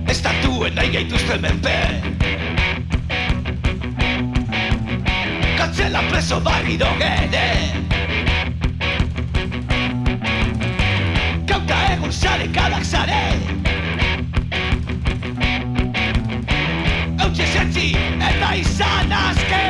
Estatuen nahi gaituzten menpe Kartzela preso barrido gene Kauta egun sare kadak sare Eutxe zentzi eta izan azke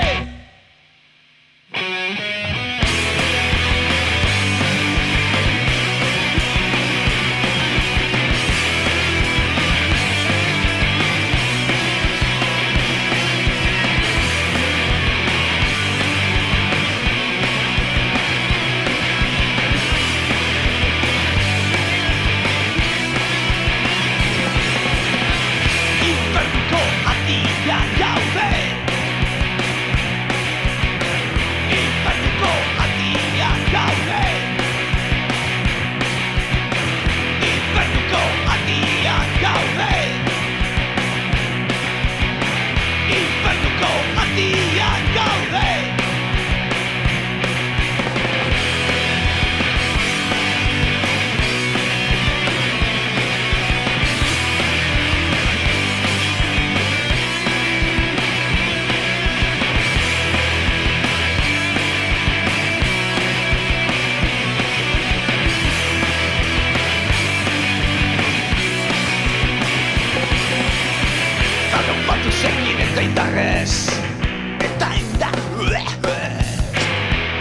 Eta indarrez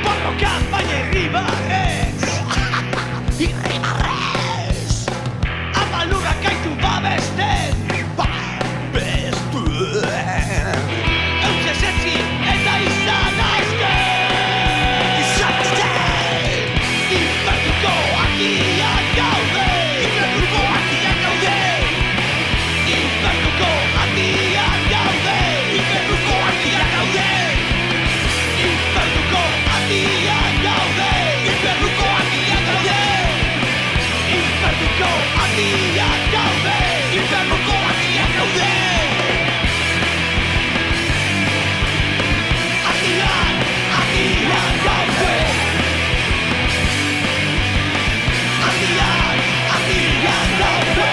Borrokan baina irribarrez Irribarrez Amalurrak gaitu babesten Babestuen Eutxe zentzi eta izan azken Izan azken Infernuko argiak gaude Infernuko argiak gaude Infernuko argiak gaude Infernuko argiak gaude Infernuko argiak gaude Infernuko argiak gaude Infernuko argiak gaude Infernuko argiak gaude Argiak, argiak gaude Argiak, argiak gaude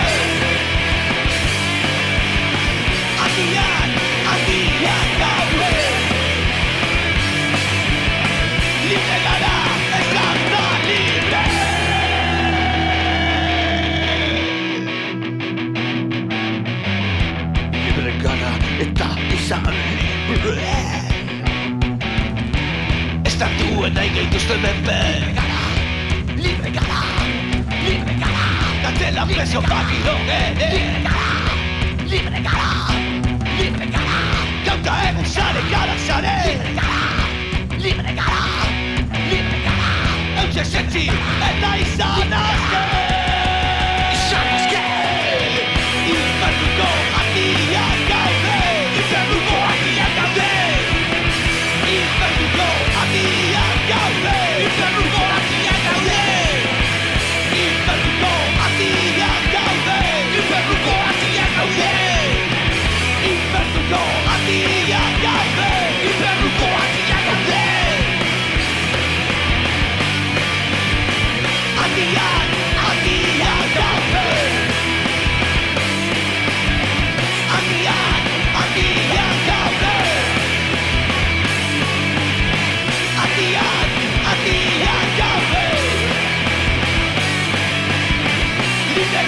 Argiak, argiak gaude Libre gara, ez gara libre Libre gara eta izan libre Estatuen nahi gaituzten menpe Libre gara, libre gara Kartzela preso barrido gene Libre gara, libre gara Kauta egun sare kadak sare Libre gara, libre gara Eutxe zentzi eta izan azke Izan azke Infernuko argiak gaude Infernuko argiak gaude Infernuko argiak gaude Infernuko argiak gaude Infernuko argiak gaude Infernuko argiak gaude Infernuko argiak gaude Infernuko argiak gaude Argiak, argiak gaude Argiak, argiak gaude Argiak, argiak gaude Libre